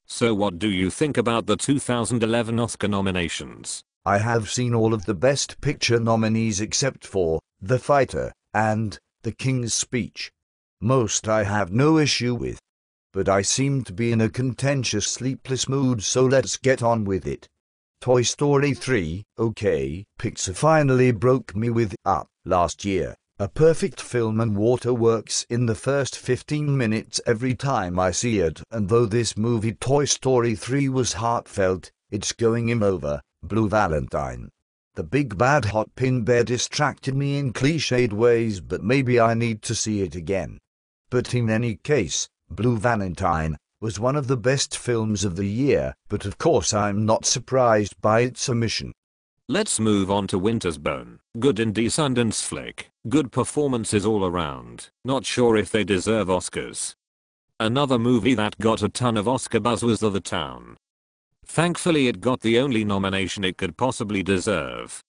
So what do you think about the 2011 Oscar nominations? I have seen all of the Best Picture nominees except for The Fighter and The King's Speech. Most I have no issue with. But I seem to be in a contentious sleepless mood, so let's get on with it. Toy Story 3, okay, Pixar finally broke me with Up last year. A perfect film and waterworks in the first 15 minutes every time I see it, and though this movie Toy Story 3 was heartfelt, it's going him over. Blue Valentine. The big bad hot pin bear distracted me in cliched ways, but maybe I need to see it again. But in any case, Blue Valentine was one of the best films of the year, but of course I'm not surprised by its omission. Let's move on to Winter's Bone. Good indie Sundance flick. Good performances all around. Not sure if they deserve Oscars. Another movie that got a ton of Oscar buzz was The Town. Thankfully it got the only nomination it could possibly deserve.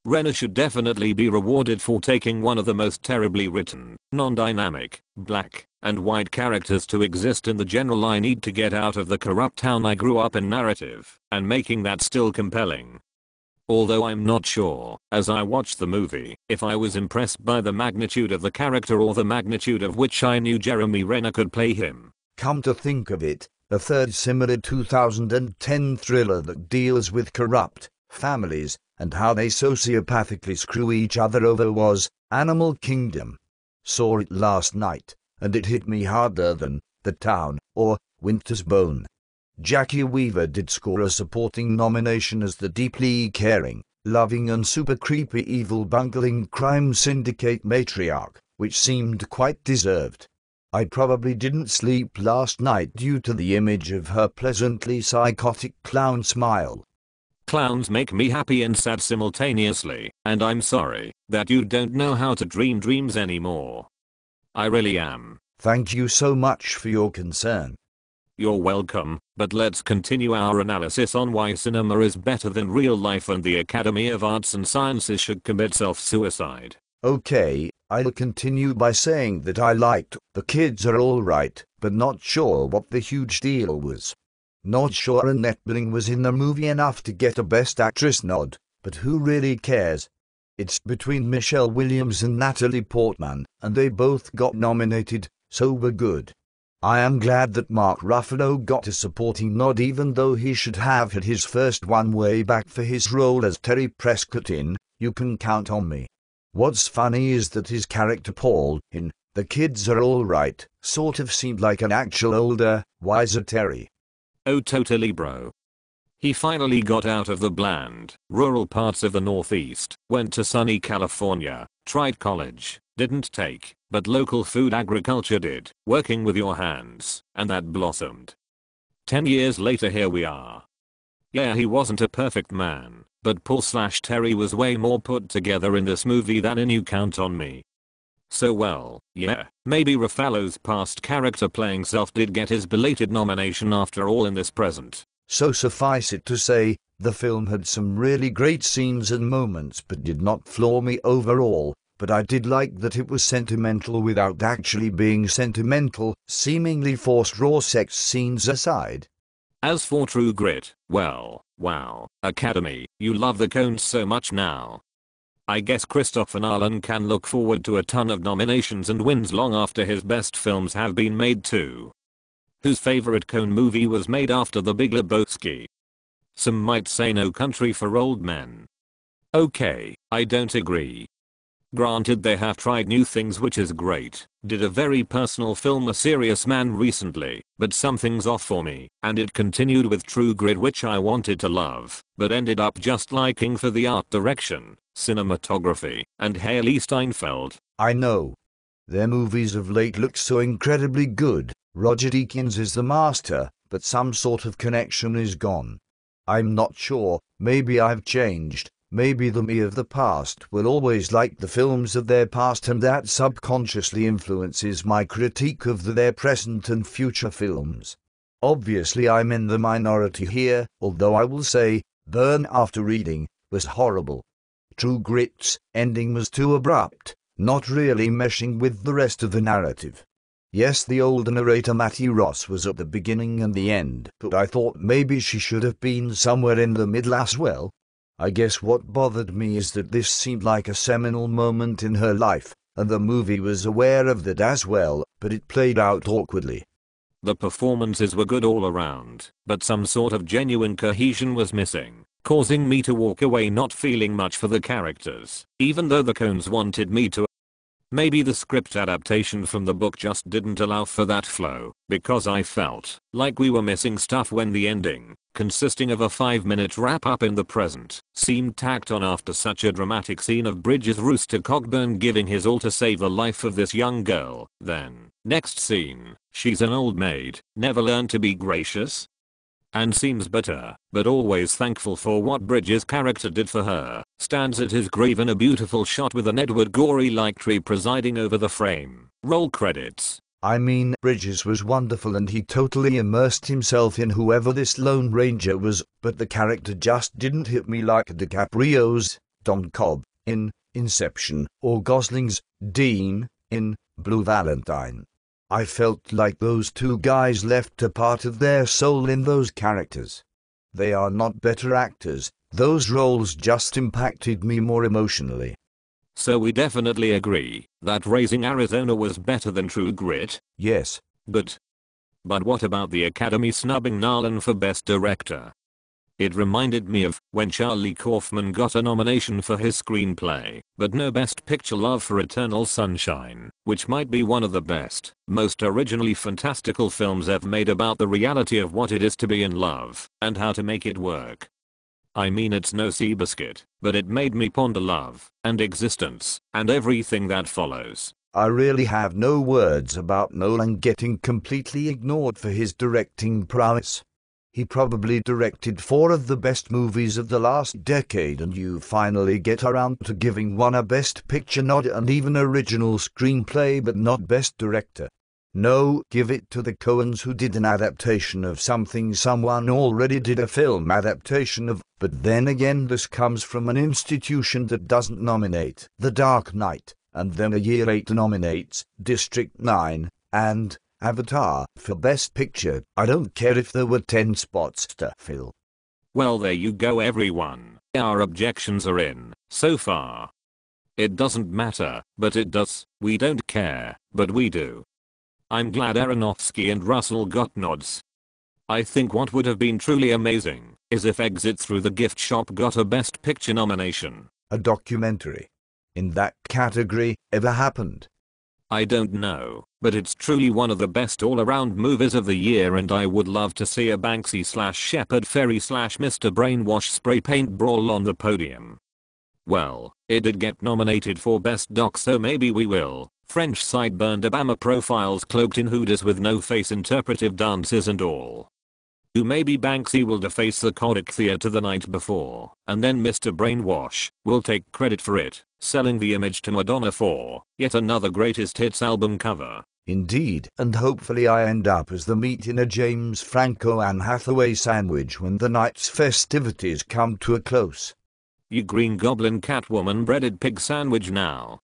Renner should definitely be rewarded for taking one of the most terribly written, non-dynamic, black, and white characters to exist in the general "I need to get out of the corrupt town I grew up in" narrative, and making that still compelling. Although I'm not sure, as I watched the movie, if I was impressed by the magnitude of the character or the magnitude of which I knew Jeremy Renner could play him. Come to think of it, a third similar 2010 thriller that deals with corrupt families and how they sociopathically screw each other over was Animal Kingdom. Saw it last night, and it hit me harder than The Town or Winter's Bone. Jackie Weaver did score a supporting nomination as the deeply caring, loving and super creepy evil bungling crime syndicate matriarch, which seemed quite deserved. I probably didn't sleep last night due to the image of her pleasantly psychotic clown smile. Clowns make me happy and sad simultaneously, and I'm sorry that you don't know how to dream dreams anymore. I really am. Thank you so much for your concern. You're welcome, but let's continue our analysis on why cinema is better than real life and the Academy of Arts and Sciences should commit self-suicide. Okay, I'll continue by saying that I liked The Kids Are Alright, but not sure what the huge deal was. Not sure Annette Bening was in the movie enough to get a Best Actress nod, but who really cares? It's between Michelle Williams and Natalie Portman, and they both got nominated, so we're good. I am glad that Mark Ruffalo got a supporting nod, even though he should have had his first one way back for his role as Terry Prescott in You Can Count on Me. What's funny is that his character Paul in The Kids Are Alright sort of seemed like an actual older, wiser Terry. Oh totally bro. He finally got out of the bland, rural parts of the Northeast, went to sunny California, tried college, didn't take, but local food agriculture did, working with your hands, and that blossomed. 10 years later here we are. Yeah, he wasn't a perfect man, but Paul/Terry was way more put together in this movie than in You Count on Me. So well, yeah, maybe Ruffalo's past character playing self did get his belated nomination after all in this present. So suffice it to say, the film had some really great scenes and moments but did not floor me overall, but I did like that it was sentimental without actually being sentimental, seemingly forced raw sex scenes aside. As for True Grit, well, wow, Academy, you love the cones so much now. I guess Christopher Nolan can look forward to a ton of nominations and wins long after his best films have been made too. Whose favorite Coen movie was made after The Big Lebowski? Some might say No Country for Old Men. Okay, I don't agree. Granted, they have tried new things, which is great. Did a very personal film A Serious Man recently, but something's off for me, and it continued with True Grit, which I wanted to love, but ended up just liking for the art direction, cinematography, and Haley Steinfeld. I know. Their movies of late look so incredibly good. Roger Deakins is the master, but some sort of connection is gone. I'm not sure, maybe I've changed. Maybe the me of the past will always like the films of their past, and that subconsciously influences my critique of their present and future films. Obviously I'm in the minority here, although I will say, Burn After Reading was horrible. True Grit's ending was too abrupt, not really meshing with the rest of the narrative. Yes, the old narrator Matty Ross was at the beginning and the end, but I thought maybe she should have been somewhere in the middle as well. I guess what bothered me is that this seemed like a seminal moment in her life, and the movie was aware of that as well, but it played out awkwardly. The performances were good all around, but some sort of genuine cohesion was missing, causing me to walk away not feeling much for the characters, even though the Coens wanted me to. Maybe the script adaptation from the book just didn't allow for that flow, because I felt like we were missing stuff when the ending, consisting of a 5-minute wrap-up in the present, seemed tacked on after such a dramatic scene of Bridges Rooster Cogburn giving his all to save the life of this young girl. Then, next scene, she's an old maid, never learned to be gracious, and seems bitter, but always thankful for what Bridges' character did for her, stands at his grave in a beautiful shot with an Edward Gorey-like tree presiding over the frame. Roll credits. I mean, Bridges was wonderful and he totally immersed himself in whoever this Lone Ranger was, but the character just didn't hit me like DiCaprio's Don Cobb in Inception or Gosling's Dean in Blue Valentine. I felt like those two guys left a part of their soul in those characters. They are not better actors, those roles just impacted me more emotionally. So we definitely agree that Raising Arizona was better than True Grit? Yes. Good. But what about the Academy snubbing Nolan for Best Director? It reminded me of when Charlie Kaufman got a nomination for his screenplay, but no Best Picture love for Eternal Sunshine, which might be one of the best, most originally fantastical films ever made about the reality of what it is to be in love, and how to make it work. I mean, it's no Seabiscuit, but it made me ponder love, and existence, and everything that follows. I really have no words about Nolan getting completely ignored for his directing prowess. He probably directed 4 of the best movies of the last decade, and you finally get around to giving one a Best Picture nod and even original screenplay but not Best Director. No, give it to the Coens, who did an adaptation of something someone already did a film adaptation of, but then again this comes from an institution that doesn't nominate The Dark Knight, and then a year later nominates District 9 and Avatar for Best Picture. I don't care if there were 10 spots to fill. Well, there you go everyone. Our objections are in, so far. It doesn't matter, but it does. We don't care, but we do. I'm glad Aronofsky and Russell got nods. I think what would have been truly amazing is if Exit Through the Gift Shop got a Best Picture nomination. A documentary in that category ever happened? I don't know, but it's truly one of the best all-around movies of the year, and I would love to see a Banksy/Shepard Fairey/ Mr. Brainwash spray paint brawl on the podium. Well, it did get nominated for Best Doc, so maybe we will. French sideburned Obama profiles cloaked in hoodies with no face, interpretive dances and all. Who maybe Banksy will deface the Kodak Theatre the night before, and then Mr. Brainwash will take credit for it, selling the image to Madonna for yet another greatest hits album cover. Indeed, and hopefully I end up as the meat in a James Franco Anne Hathaway sandwich when the night's festivities come to a close. You Green Goblin Catwoman breaded pig sandwich now.